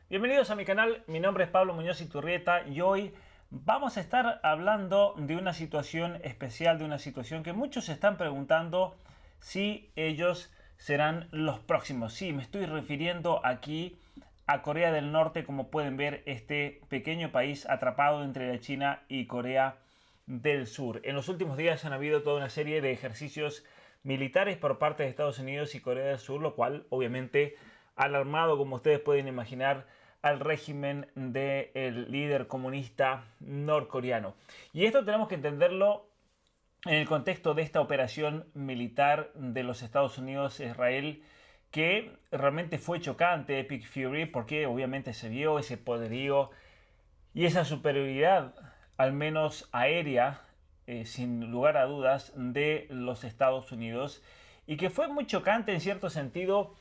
Bienvenidos a mi canal, mi nombre es Pablo Muñoz Iturrieta y hoy vamos a estar hablando de una situación especial, de una situación que muchos se están preguntando si ellos serán los próximos. Sí, me estoy refiriendo aquí a Corea del Norte, como pueden ver, este pequeño país atrapado entre la China y Corea del Sur. En los últimos días han habido toda una serie de ejercicios militares por parte de Estados Unidos y Corea del Sur, lo cual obviamente ha alarmado, como ustedes pueden imaginar, al régimen del líder comunista norcoreano. Y esto tenemos que entenderlo en el contexto de esta operación militar de los Estados Unidos a Israel, que realmente fue chocante, Epic Fury, porque obviamente se vio ese poderío y esa superioridad, al menos aérea, sin lugar a dudas, de los Estados Unidos, y que fue muy chocante en cierto sentido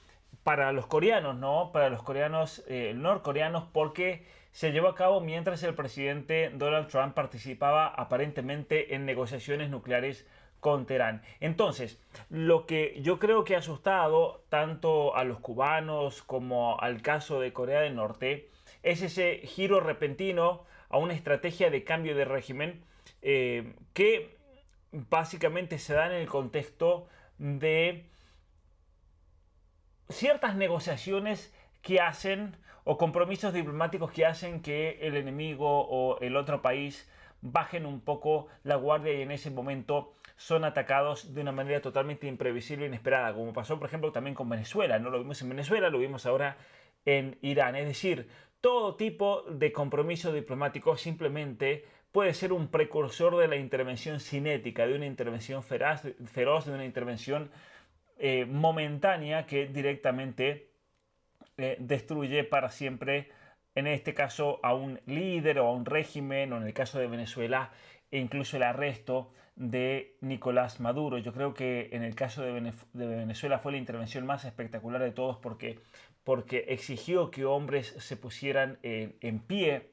para los coreanos, ¿no? Para los coreanos norcoreanos, porque se llevó a cabo mientras el presidente Donald Trump participaba aparentemente en negociaciones nucleares con Teherán. Entonces, lo que yo creo que ha asustado tanto a los cubanos como al caso de Corea del Norte es ese giro repentino a una estrategia de cambio de régimen que básicamente se da en el contexto de ciertas negociaciones que hacen o compromisos diplomáticos que hacen que el enemigo o el otro país bajen un poco la guardia y en ese momento son atacados de una manera totalmente imprevisible e inesperada, como pasó por ejemplo también con Venezuela. No lo vimos en Venezuela, lo vimos ahora en Irán. Es decir, todo tipo de compromiso diplomático simplemente puede ser un precursor de la intervención cinética, de una intervención feroz, de una intervención momentánea que directamente destruye para siempre, en este caso, a un líder o a un régimen, o en el caso de Venezuela, e incluso el arresto de Nicolás Maduro. Yo creo que en el caso de Venezuela fue la intervención más espectacular de todos porque exigió que hombres se pusieran en pie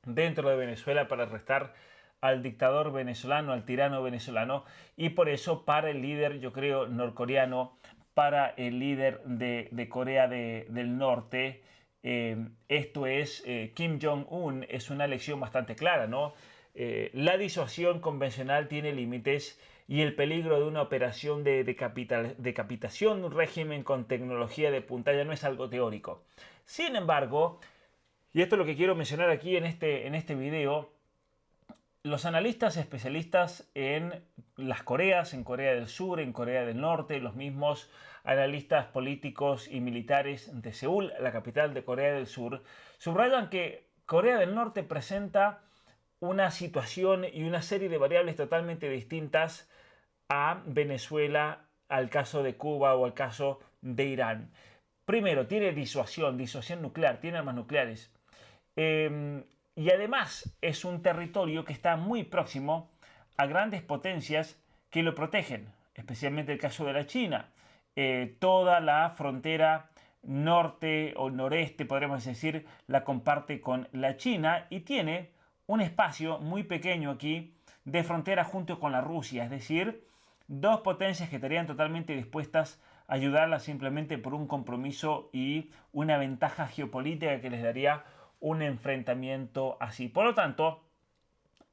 dentro de Venezuela para arrestar al dictador venezolano, al tirano venezolano, y por eso para el líder, yo creo, norcoreano, para el líder de Corea del Norte, esto es Kim Jong-un, es una lección bastante clara, ¿no? La disuasión convencional tiene límites y el peligro de una operación de decapitación de un régimen con tecnología de punta ya no es algo teórico. Sin embargo, y esto es lo que quiero mencionar aquí en este video, los analistas especialistas en las Coreas, en Corea del Sur, en Corea del Norte, los mismos analistas políticos y militares de Seúl, la capital de Corea del Sur, subrayan que Corea del Norte presenta una situación y una serie de variables totalmente distintas a Venezuela, al caso de Cuba o al caso de Irán. Primero, tiene disuasión nuclear, tiene armas nucleares. Y además es un territorio que está muy próximo a grandes potencias que lo protegen, especialmente el caso de la China. Toda la frontera norte o noreste, podríamos decir, la comparte con la China y tiene un espacio muy pequeño aquí de frontera junto con la Rusia, es decir, dos potencias que estarían totalmente dispuestas a ayudarla simplemente por un compromiso y una ventaja geopolítica que les daría un enfrentamiento así. Por lo tanto,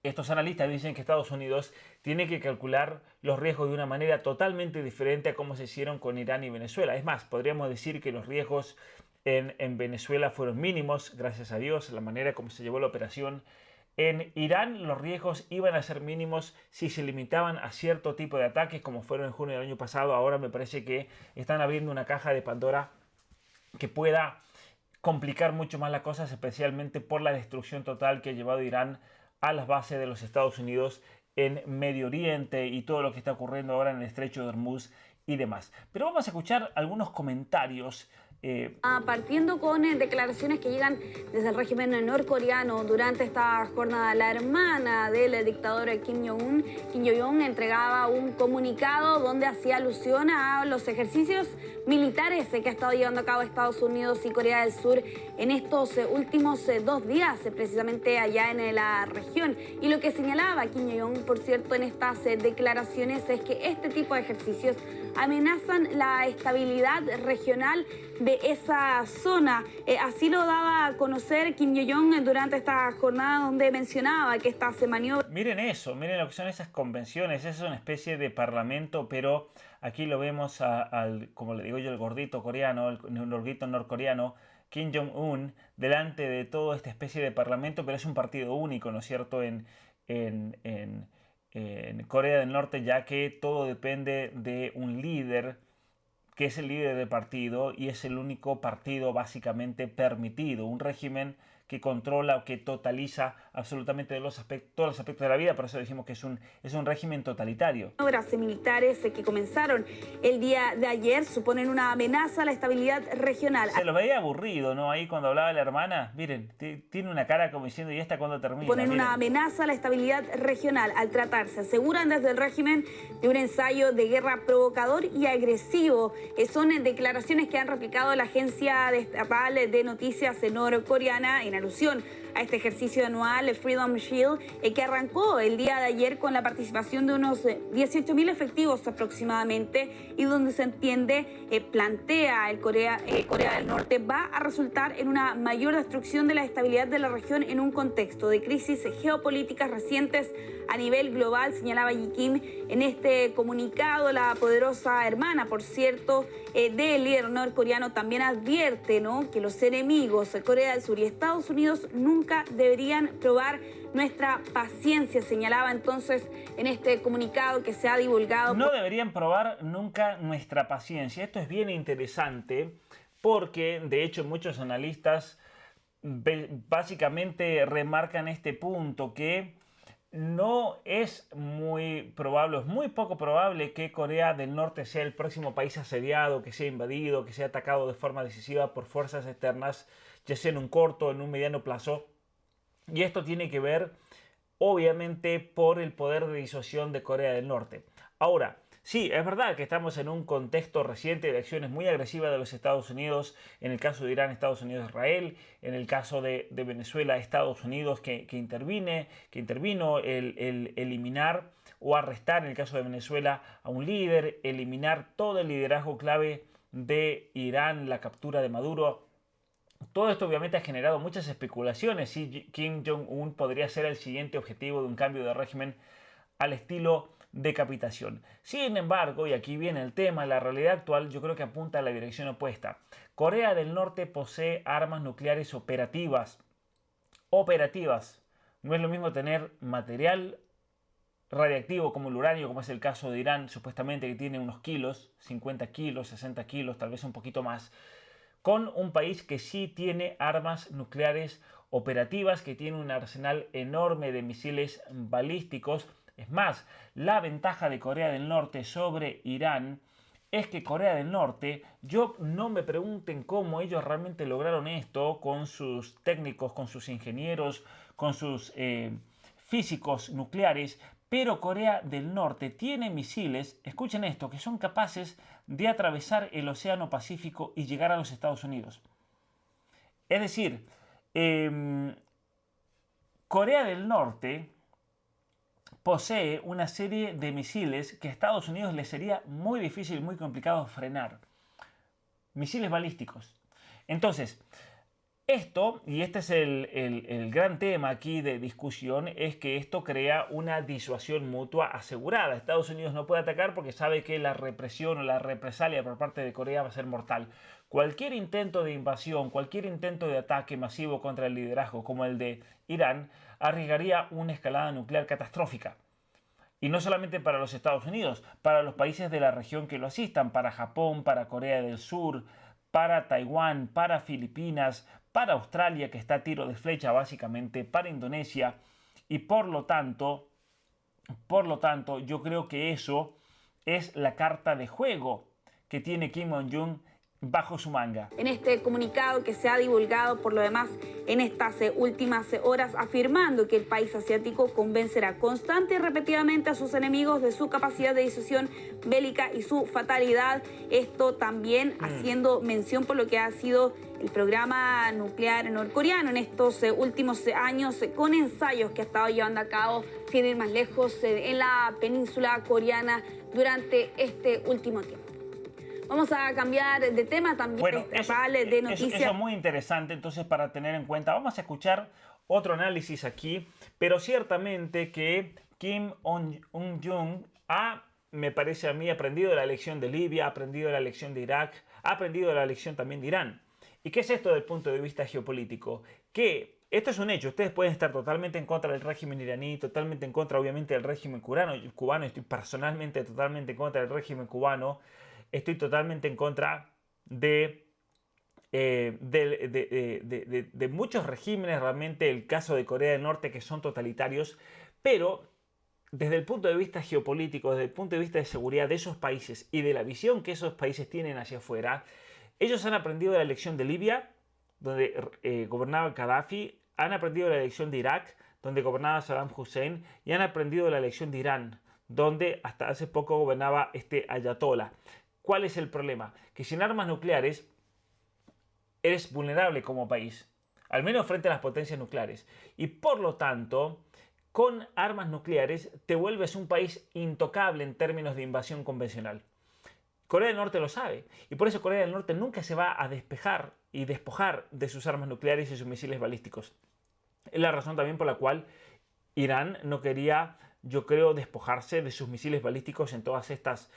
estos analistas dicen que Estados Unidos tiene que calcular los riesgos de una manera totalmente diferente a cómo se hicieron con Irán y Venezuela. Es más, podríamos decir que los riesgos en Venezuela fueron mínimos, gracias a Dios, la manera como se llevó la operación. En Irán los riesgos iban a ser mínimos si se limitaban a cierto tipo de ataques, como fueron en junio del año pasado. Ahora me parece que están abriendo una caja de Pandora que pueda complicar mucho más las cosas, especialmente por la destrucción total que ha llevado Irán a las bases de los Estados Unidos en Medio Oriente y todo lo que está ocurriendo ahora en el Estrecho de Hormuz y demás. Pero vamos a escuchar algunos comentarios. Partiendo con declaraciones que llegan desde el régimen norcoreano durante esta jornada, la hermana del dictador Kim Jong-un, Kim Jong-un, entregaba un comunicado donde hacía alusión a los ejercicios militares que ha estado llevando a cabo Estados Unidos y Corea del Sur en estos últimos 2 días, precisamente allá en la región. Y lo que señalaba Kim Jong-un, por cierto, en estas declaraciones es que este tipo de ejercicios amenazan la estabilidad regional de esa zona. Así lo daba a conocer Kim Jong-un durante esta jornada, donde mencionaba que esta se maniobra. Miren eso, miren lo que son esas convenciones. Es una especie de parlamento, pero aquí lo vemos al, como le digo yo, el gordito coreano, el gordito norcoreano, Kim Jong-un, delante de toda esta especie de parlamento, pero es un partido único, ¿no es cierto?, en Corea del Norte, ya que todo depende de un líder que es el líder del partido y es el único partido básicamente permitido, un régimen que controla o que totaliza absolutamente todos los aspectos de la vida, por eso decimos que es un régimen totalitario. Las militares que comenzaron el día de ayer suponen una amenaza a la estabilidad regional. Se lo veía aburrido, ¿no? Ahí cuando hablaba la hermana, miren, tiene una cara como diciendo, ¿y esta cuándo termina? Suponen una amenaza a la estabilidad regional al tratarse, aseguran desde el régimen, de un ensayo de guerra provocador y agresivo. Son declaraciones que han replicado la agencia estatal de noticias norcoreana en alusión a este ejercicio anual, el Freedom Shield, que arrancó el día de ayer con la participación de unos 18.000 efectivos aproximadamente, y donde se entiende, plantea Corea del Norte, va a resultar en una mayor destrucción de la estabilidad de la región en un contexto de crisis geopolíticas recientes a nivel global, señalaba Yi Kim en este comunicado. La poderosa hermana, por cierto, del líder norcoreano también advierte, ¿no?, que los enemigos de Corea del Sur y Estados Unidos nunca deberían probar nuestra paciencia, señalaba entonces en este comunicado que se ha divulgado. No deberían probar nunca nuestra paciencia. Esto es bien interesante porque, de hecho, muchos analistas básicamente remarcan este punto, que no es muy probable, es muy poco probable que Corea del Norte sea el próximo país asediado, que sea invadido, que sea atacado de forma decisiva por fuerzas externas, ya sea en un corto o en un mediano plazo. Y esto tiene que ver, obviamente, por el poder de disuasión de Corea del Norte. Ahora, sí, es verdad que estamos en un contexto reciente de acciones muy agresivas de los Estados Unidos, en el caso de Irán, Estados Unidos, Israel, en el caso de Venezuela, Estados Unidos, que intervino el eliminar o arrestar, en el caso de Venezuela, a un líder, eliminar todo el liderazgo clave de Irán, la captura de Maduro. Todo esto obviamente ha generado muchas especulaciones si Kim Jong-un podría ser el siguiente objetivo de un cambio de régimen al estilo decapitación. Sin embargo, y aquí viene el tema, la realidad actual yo creo que apunta a la dirección opuesta. Corea del Norte posee armas nucleares operativas. No es lo mismo tener material radiactivo como el uranio, como es el caso de Irán, supuestamente, que tiene unos kilos, 50 kilos, 60 kilos, tal vez un poquito más, con un país que sí tiene armas nucleares operativas, que tiene un arsenal enorme de misiles balísticos. Es más, la ventaja de Corea del Norte sobre Irán es que Corea del Norte, no me pregunten cómo ellos realmente lograron esto con sus técnicos, con sus ingenieros, con sus físicos nucleares, pero Corea del Norte tiene misiles, escuchen esto, que son capaces de atravesar el Océano Pacífico y llegar a los Estados Unidos. Es decir, Corea del Norte posee una serie de misiles que a Estados Unidos le sería muy difícil, muy complicado frenar. Misiles balísticos. Entonces, esto, y este es el gran tema aquí de discusión, es que esto crea una disuasión mutua asegurada. Estados Unidos no puede atacar porque sabe que la represión o la represalia por parte de Corea va a ser mortal. Cualquier intento de invasión, cualquier intento de ataque masivo contra el liderazgo, como el de Irán, arriesgaría una escalada nuclear catastrófica. Y no solamente para los Estados Unidos, para los países de la región que lo asistan, para Japón, para Corea del Sur, para Taiwán, para Filipinas, para Australia, que está a tiro de flecha básicamente, para Indonesia. Y por lo tanto, yo creo que eso es la carta de juego que tiene Kim Jong-un bajo su manga. En este comunicado que se ha divulgado por lo demás en estas últimas horas, afirmando que el país asiático convencerá constante y repetidamente a sus enemigos de su capacidad de disuasión bélica y su fatalidad. Esto también haciendo mención por lo que ha sido el programa nuclear norcoreano en estos últimos años con ensayos que ha estado llevando a cabo, sin ir más lejos, en la península coreana durante este último tiempo. Vamos a cambiar de tema también. Bueno, de noticias. Eso es muy interesante, entonces, para tener en cuenta. Vamos a escuchar otro análisis aquí, pero ciertamente que Kim Un-jung me parece a mí, aprendido de la lección de Libia, ha aprendido de la lección de Irak, ha aprendido de la lección también de Irán. ¿Y qué es esto desde el punto de vista geopolítico? Que esto es un hecho. Ustedes pueden estar totalmente en contra del régimen iraní, totalmente en contra, obviamente, del régimen cubano. Estoy personalmente totalmente en contra del régimen cubano. Estoy totalmente en contra de muchos regímenes, realmente el caso de Corea del Norte, que son totalitarios, pero desde el punto de vista geopolítico, desde el punto de vista de seguridad de esos países y de la visión que esos países tienen hacia afuera, ellos han aprendido de la elección de Libia, donde gobernaba Gaddafi, han aprendido de la elección de Irak, donde gobernaba Saddam Hussein, y han aprendido de la elección de Irán, donde hasta hace poco gobernaba este ayatollah. ¿Cuál es el problema? Que sin armas nucleares eres vulnerable como país, al menos frente a las potencias nucleares. Y por lo tanto, con armas nucleares te vuelves un país intocable en términos de invasión convencional. Corea del Norte lo sabe, y por eso Corea del Norte nunca se va a despejar y despojar de sus armas nucleares y sus misiles balísticos. Es la razón también por la cual Irán no quería, yo creo, despojarse de sus misiles balísticos en todas estas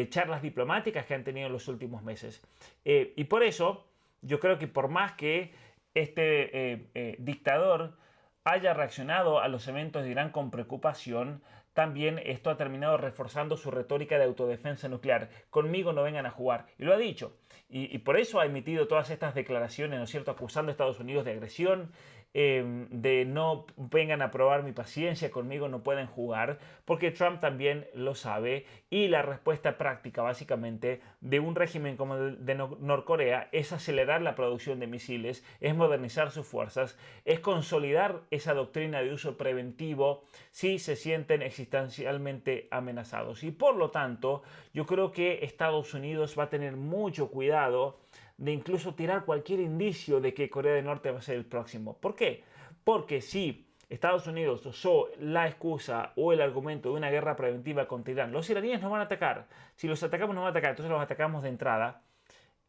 charlas diplomáticas que han tenido en los últimos meses. Y por eso, yo creo que por más que este dictador haya reaccionado a los eventos de Irán con preocupación, también esto ha terminado reforzando su retórica de autodefensa nuclear. Conmigo no vengan a jugar. Y lo ha dicho. Y por eso ha emitido todas estas declaraciones, ¿no es cierto?, acusando a Estados Unidos de agresión, de no vengan a probar mi paciencia, conmigo no pueden jugar, porque Trump también lo sabe, y la respuesta práctica básicamente de un régimen como el de Norcorea es acelerar la producción de misiles, es modernizar sus fuerzas, es consolidar esa doctrina de uso preventivo si se sienten existencialmente amenazados. Y por lo tanto, yo creo que Estados Unidos va a tener mucho cuidado de incluso tirar cualquier indicio de que Corea del Norte va a ser el próximo. ¿Por qué? Porque si Estados Unidos usó la excusa o el argumento de una guerra preventiva contra Irán, los iraníes nos van a atacar. Si los atacamos, nos van a atacar. Entonces los atacamos de entrada.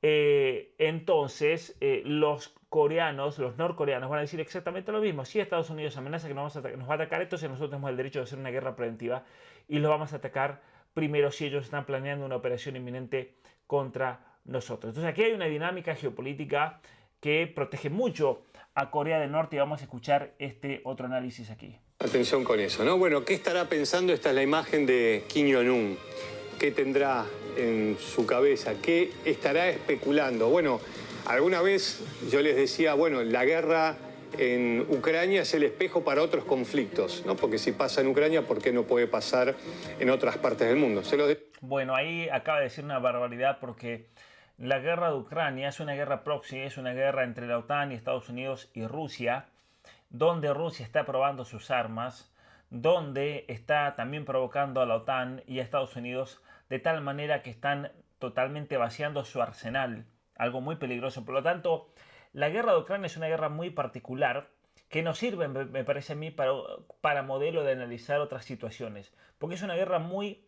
Entonces los coreanos, los norcoreanos van a decir exactamente lo mismo. Si Estados Unidos amenaza que nos va a atacar, entonces nosotros tenemos el derecho de hacer una guerra preventiva y los vamos a atacar primero si ellos están planeando una operación inminente contra nosotros. Entonces aquí hay una dinámica geopolítica que protege mucho a Corea del Norte y vamos a escuchar este otro análisis aquí. Atención con eso, ¿no? Bueno, ¿qué estará pensando? Esta es la imagen de Kim Jong-un. ¿Qué tendrá en su cabeza? ¿Qué estará especulando? Bueno, alguna vez yo les decía, bueno, la guerra en Ucrania es el espejo para otros conflictos, ¿no? Porque si pasa en Ucrania, ¿por qué no puede pasar en otras partes del mundo? Bueno, ahí acaba de decir una barbaridad, porque la guerra de Ucrania es una guerra proxy, es una guerra entre la OTAN y Estados Unidos y Rusia, donde Rusia está probando sus armas, donde está también provocando a la OTAN y a Estados Unidos de tal manera que están totalmente vaciando su arsenal, algo muy peligroso. Por lo tanto, la guerra de Ucrania es una guerra muy particular que nos sirve, me parece a mí, para modelo de analizar otras situaciones, porque es una guerra muy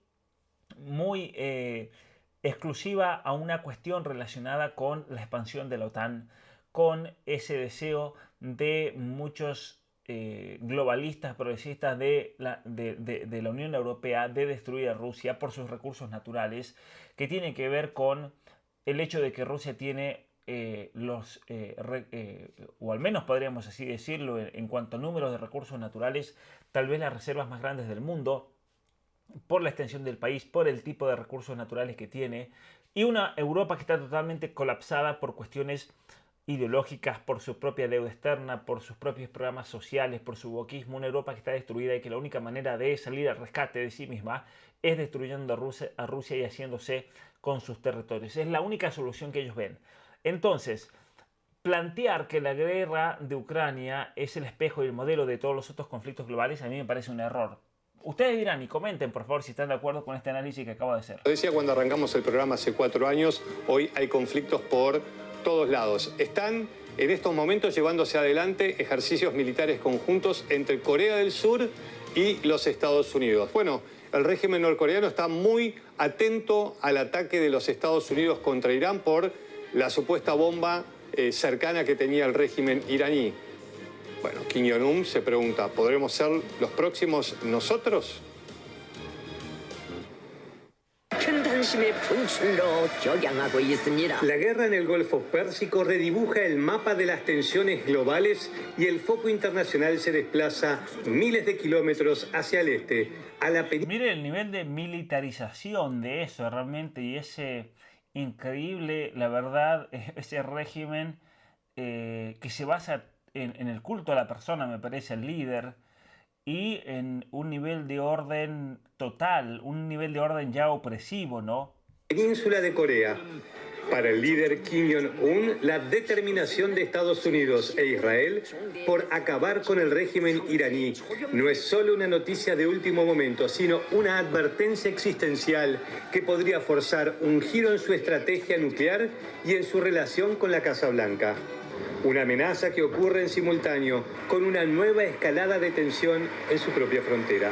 exclusiva a una cuestión relacionada con la expansión de la OTAN, con ese deseo de muchos globalistas, progresistas de la Unión Europea de destruir a Rusia por sus recursos naturales, que tiene que ver con el hecho de que Rusia tiene o al menos podríamos así decirlo, en cuanto a números de recursos naturales, tal vez las reservas más grandes del mundo, por la extensión del país, por el tipo de recursos naturales que tiene, y una Europa que está totalmente colapsada por cuestiones ideológicas, por su propia deuda externa, por sus propios programas sociales, por su wokismo, una Europa que está destruida y que la única manera de salir al rescate de sí misma es destruyendo a Rusia y haciéndose con sus territorios. Es la única solución que ellos ven. Entonces, plantear que la guerra de Ucrania es el espejo y el modelo de todos los otros conflictos globales a mí me parece un error. Ustedes dirán y comenten, por favor, si están de acuerdo con este análisis que acabo de hacer. Lo decía cuando arrancamos el programa hace 4 años, hoy hay conflictos por todos lados. Están en estos momentos llevándose adelante ejercicios militares conjuntos entre Corea del Sur y los Estados Unidos. Bueno, el régimen norcoreano está muy atento al ataque de los Estados Unidos contra Irán por la supuesta bomba cercana que tenía el régimen iraní. Bueno, Kim Jong-un se pregunta, ¿podremos ser los próximos nosotros? La guerra en el Golfo Pérsico redibuja el mapa de las tensiones globales y el foco internacional se desplaza miles de kilómetros hacia el este. Mire el nivel de militarización de eso realmente y ese increíble, la verdad, ese régimen que se basa en el culto a la persona, me parece, el líder, y en un nivel de orden total, un nivel de orden ya opresivo, ¿no? Península de Corea. Para el líder Kim Jong-un, la determinación de Estados Unidos e Israel por acabar con el régimen iraní no es solo una noticia de último momento, sino una advertencia existencial que podría forzar un giro en su estrategia nuclear y en su relación con la Casa Blanca. Una amenaza que ocurre en simultáneo con una nueva escalada de tensión en su propia frontera.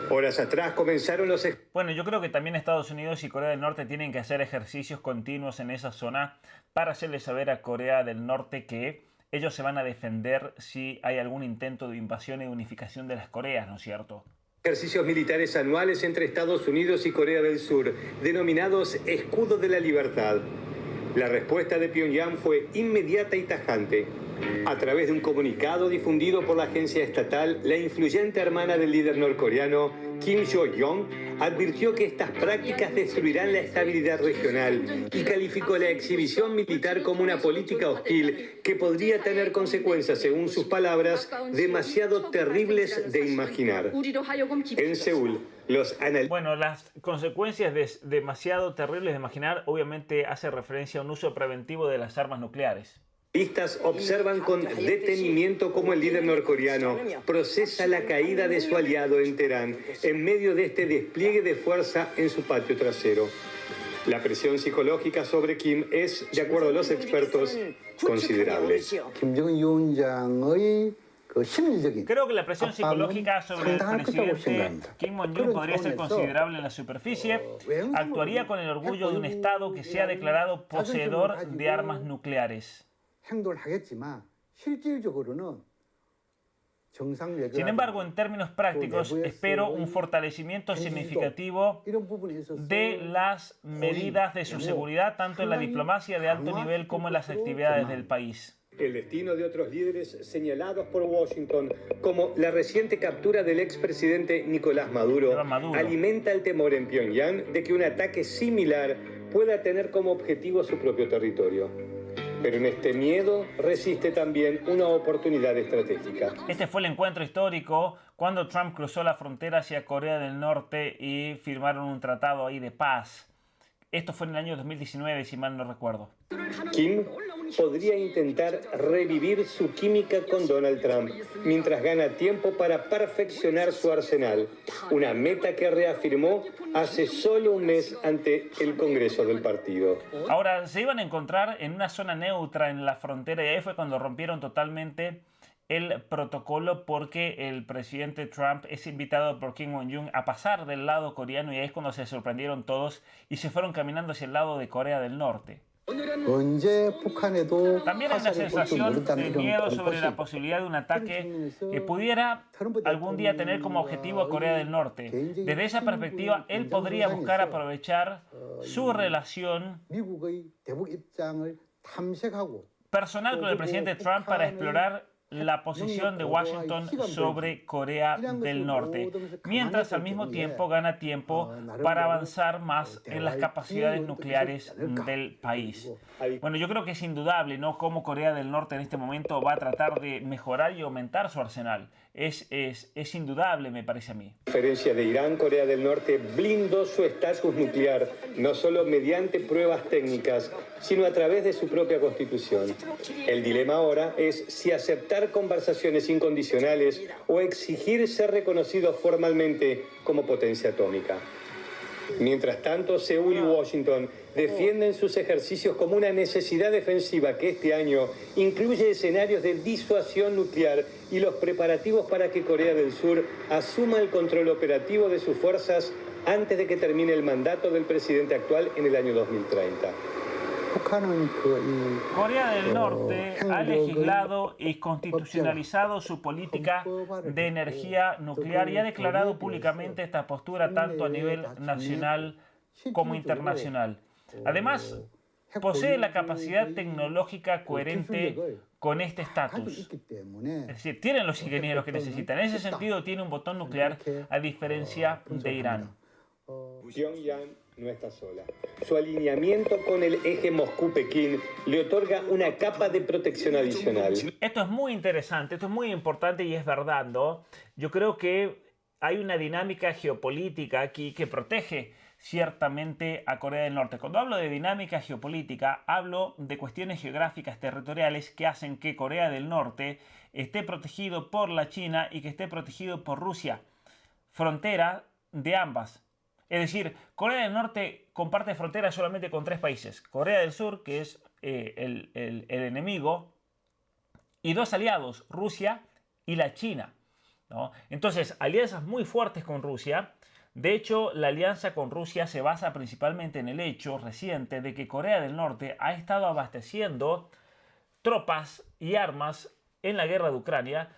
Horas atrás comenzaron los... Bueno, yo creo que también Estados Unidos y Corea del Norte tienen que hacer ejercicios continuos en esa zona para hacerle saber a Corea del Norte que ellos se van a defender si hay algún intento de invasión y unificación de las Coreas, ¿no es cierto? Ejercicios militares anuales entre Estados Unidos y Corea del Sur, denominados Escudo de la Libertad. La respuesta de Pyongyang fue inmediata y tajante. A través de un comunicado difundido por la agencia estatal, la influyente hermana del líder norcoreano, Kim Jo-yong, advirtió que estas prácticas destruirán la estabilidad regional y calificó la exhibición militar como una política hostil que podría tener consecuencias, según sus palabras, demasiado terribles de imaginar. En Seúl, bueno, las consecuencias demasiado terribles de imaginar obviamente hace referencia a un uso preventivo de las armas nucleares. Analistas observan con detenimiento cómo el líder norcoreano procesa la caída de su aliado en Teherán en medio de este despliegue de fuerza en su patio trasero. La presión psicológica sobre Kim es, de acuerdo a los expertos, considerable. Creo que la presión psicológica sobre el presidente Kim Jong-un podría ser considerable en la superficie. Actuaría con el orgullo de un Estado que se ha declarado poseedor de armas nucleares. Sin embargo, en términos prácticos, espero un fortalecimiento significativo de las medidas de su seguridad, tanto en la diplomacia de alto nivel como en las actividades del país. El destino de otros líderes señalados por Washington, como la reciente captura del expresidente Nicolás Maduro, alimenta el temor en Pyongyang de que un ataque similar pueda tener como objetivo su propio territorio. Pero en este miedo resiste también una oportunidad estratégica. Este fue el encuentro histórico cuando Trump cruzó la frontera hacia Corea del Norte y firmaron un tratado ahí de paz. Esto fue en el año 2019, si mal no recuerdo. Kim podría intentar revivir su química con Donald Trump mientras gana tiempo para perfeccionar su arsenal, una meta que reafirmó hace solo un mes ante el Congreso del partido. Ahora, se iban a encontrar en una zona neutra en la frontera y ahí fue cuando rompieron totalmente el protocolo porque el presidente Trump es invitado por Kim Jong-un a pasar del lado coreano y ahí es cuando se sorprendieron todos y se fueron caminando hacia el lado de Corea del Norte. También hay una sensación de miedo sobre la posibilidad de un ataque que pudiera algún día tener como objetivo a Corea del Norte. Desde esa perspectiva, él podría buscar aprovechar su relación personal con el presidente Trump para explorar la posición de Washington sobre Corea del Norte, mientras al mismo tiempo gana tiempo para avanzar más en las capacidades nucleares del país. Bueno, yo creo que es indudable, ¿no?, cómo Corea del Norte en este momento va a tratar de mejorar y aumentar su arsenal. Es indudable, me parece a mí. A diferencia de Irán, Corea del Norte blindó su estatus nuclear, no solo mediante pruebas técnicas, sino a través de su propia constitución. El dilema ahora es si aceptar conversaciones incondicionales o exigir ser reconocido formalmente como potencia atómica. Mientras tanto, Seúl y Washington defienden sus ejercicios como una necesidad defensiva que este año incluye escenarios de disuasión nuclear y los preparativos para que Corea del Sur asuma el control operativo de sus fuerzas antes de que termine el mandato del presidente actual en el año 2030. Corea del Norte ha legislado y constitucionalizado su política de energía nuclear y ha declarado públicamente esta postura tanto a nivel nacional como internacional. Además, posee la capacidad tecnológica coherente con este estatus. Es decir, tienen los ingenieros que necesitan. En ese sentido, tiene un botón nuclear a diferencia de Irán. Pyongyang no está sola. Su alineamiento con el eje Moscú-Pekín le otorga una capa de protección adicional. Esto es muy interesante, esto es muy importante y es verdad, ¿no? Yo creo que hay una dinámica geopolítica aquí que protege ciertamente a Corea del Norte. Cuando hablo de dinámica geopolítica, hablo de cuestiones geográficas territoriales que hacen que Corea del Norte esté protegido por la China y que esté protegido por Rusia. Frontera de ambas. Es decir, Corea del Norte comparte frontera solamente con 3 países. Corea del Sur, que es el enemigo, y 2 aliados, Rusia y la China, ¿no? Entonces, alianzas muy fuertes con Rusia. De hecho, la alianza con Rusia se basa principalmente en el hecho reciente de que Corea del Norte ha estado abasteciendo tropas y armas en la guerra de Ucrania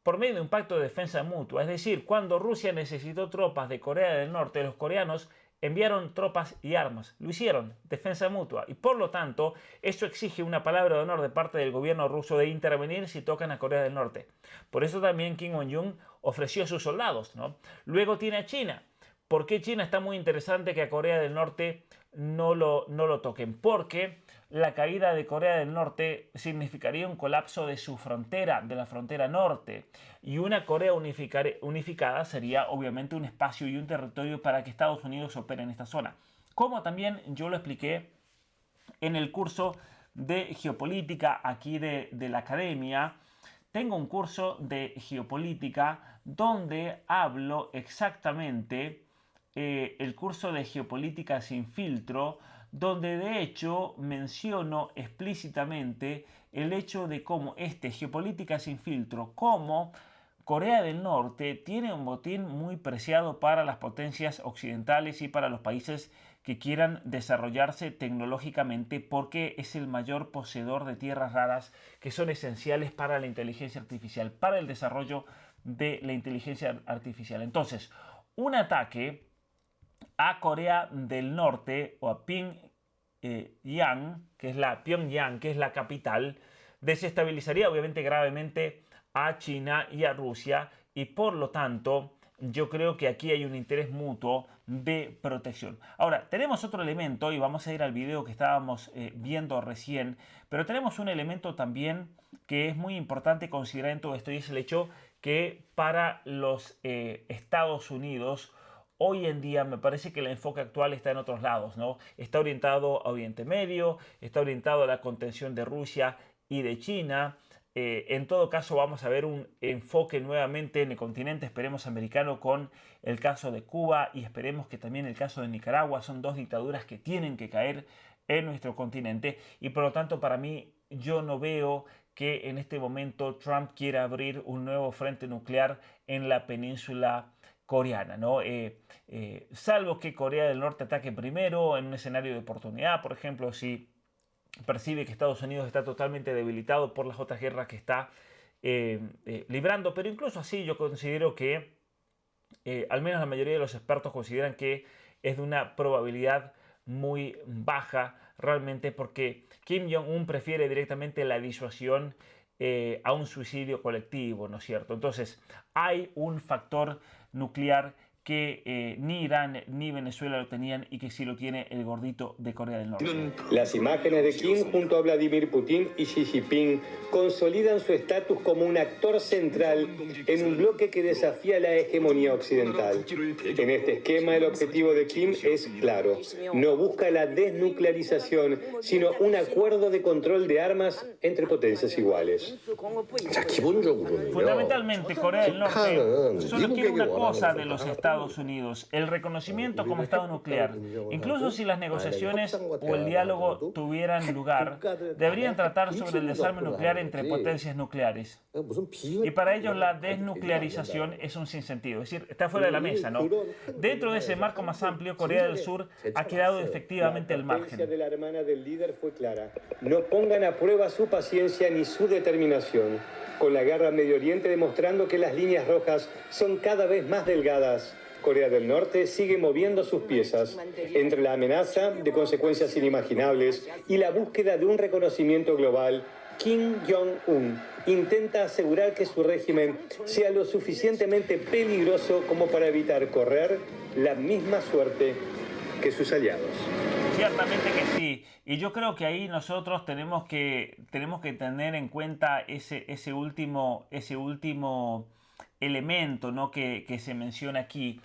por medio de un pacto de defensa mutua. Es decir, cuando Rusia necesitó tropas de Corea del Norte, los coreanos enviaron tropas y armas. Lo hicieron, defensa mutua. Y por lo tanto, eso exige una palabra de honor de parte del gobierno ruso de intervenir si tocan a Corea del Norte. Por eso también Kim Jong-un ofreció a sus soldados, ¿no? Luego tiene a China. ¿Por qué China está muy interesante que a Corea del Norte no lo toquen? Porque la caída de Corea del Norte significaría un colapso de su frontera, de la frontera norte. Y una Corea unificada sería obviamente un espacio y un territorio para que Estados Unidos opere en esta zona. Como también yo lo expliqué en el curso de geopolítica aquí de la academia. Tengo un curso de geopolítica donde hablo exactamente el curso de geopolítica sin filtro, donde de hecho menciono explícitamente el hecho de cómo geopolítica sin filtro, cómo Corea del Norte tiene un botín muy preciado para las potencias occidentales y para los países que quieran desarrollarse tecnológicamente, porque es el mayor poseedor de tierras raras que son esenciales para la inteligencia artificial, para el desarrollo de la inteligencia artificial. Entonces, un ataque a Corea del Norte o a Pyongyang, que es la capital, desestabilizaría obviamente gravemente a China y a Rusia, y por lo tanto yo creo que aquí hay un interés mutuo de protección. Ahora, tenemos otro elemento y vamos a ir al video que estábamos viendo recién, pero tenemos un elemento también que es muy importante considerar en todo esto, y es el hecho que para los Estados Unidos hoy en día me parece que el enfoque actual está en otros lados, ¿no? Está orientado a Oriente Medio, está orientado a la contención de Rusia y de China. En todo caso, vamos a ver un enfoque nuevamente en el continente, esperemos americano, con el caso de Cuba y esperemos que también el caso de Nicaragua. Son 2 dictaduras que tienen que caer en nuestro continente y por lo tanto para mí yo no veo que en este momento Trump quiera abrir un nuevo frente nuclear en la península coreana, ¿no? Salvo que Corea del Norte ataque primero en un escenario de oportunidad, por ejemplo, si percibe que Estados Unidos está totalmente debilitado por las otras guerras que está librando, pero incluso así yo considero que al menos la mayoría de los expertos consideran que es de una probabilidad muy baja realmente, porque Kim Jong-un prefiere directamente la disuasión a un suicidio colectivo, ¿no es cierto? Entonces hay un factor nuclear que ni Irán ni Venezuela lo tenían y que sí lo tiene el gordito de Corea del Norte. Las imágenes de Kim junto a Vladimir Putin y Xi Jinping consolidan su estatus como un actor central en un bloque que desafía la hegemonía occidental. En este esquema, el objetivo de Kim es claro. No busca la desnuclearización, sino un acuerdo de control de armas entre potencias iguales. Fundamentalmente, Corea del Norte solo quiere una cosa de los Estados Estados Unidos, el reconocimiento como Estado nuclear, incluso si las negociaciones o el diálogo tuvieran lugar, deberían tratar sobre el desarme nuclear entre potencias nucleares. Y para ellos la desnuclearización es un sinsentido, es decir, está fuera de la mesa, ¿no? Dentro de ese marco más amplio, Corea del Sur ha quedado efectivamente al margen. La advertencia de la hermana del líder fue clara. No pongan a prueba su paciencia ni su determinación, con la guerra en Medio Oriente demostrando que las líneas rojas son cada vez más delgadas. Corea del Norte sigue moviendo sus piezas entre la amenaza de consecuencias inimaginables y la búsqueda de un reconocimiento global. Kim Jong-un intenta asegurar que su régimen sea lo suficientemente peligroso como para evitar correr la misma suerte que sus aliados. Ciertamente que sí, y yo creo que ahí nosotros tenemos que tener en cuenta ese último elemento, ¿no? que se menciona aquí.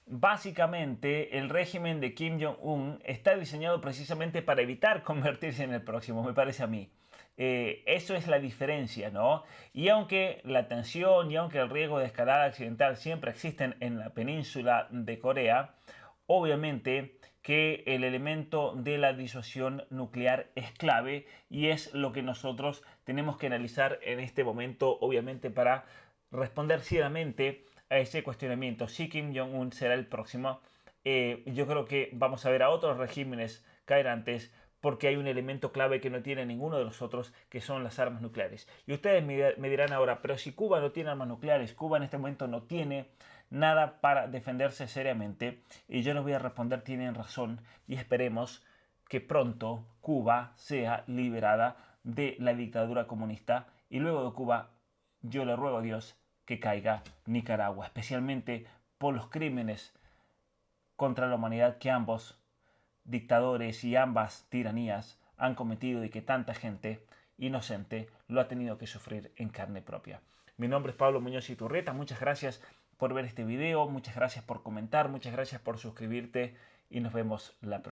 Básicamente, el régimen de Kim Jong-un está diseñado precisamente para evitar convertirse en el próximo, me parece a mí. Eso es la diferencia, ¿no? Y aunque la tensión y aunque el riesgo de escalada accidental siempre existen en la península de Corea, obviamente que el elemento de la disuasión nuclear es clave y es lo que nosotros tenemos que analizar en este momento, obviamente, para responder ciegamente a ese cuestionamiento. Si Kim Jong-un será el próximo, yo creo que vamos a ver a otros regímenes caer antes, porque hay un elemento clave que no tiene ninguno de los otros, que son las armas nucleares. Y ustedes me dirán ahora, pero si Cuba no tiene armas nucleares, Cuba en este momento no tiene nada para defenderse seriamente, y yo les voy a responder, tienen razón, y esperemos que pronto Cuba sea liberada de la dictadura comunista, y luego de Cuba, yo le ruego a Dios que caiga Nicaragua, especialmente por los crímenes contra la humanidad que ambos dictadores y ambas tiranías han cometido y que tanta gente inocente lo ha tenido que sufrir en carne propia. Mi nombre es Pablo Muñoz Iturrieta, muchas gracias por ver este video, muchas gracias por comentar, muchas gracias por suscribirte y nos vemos la próxima.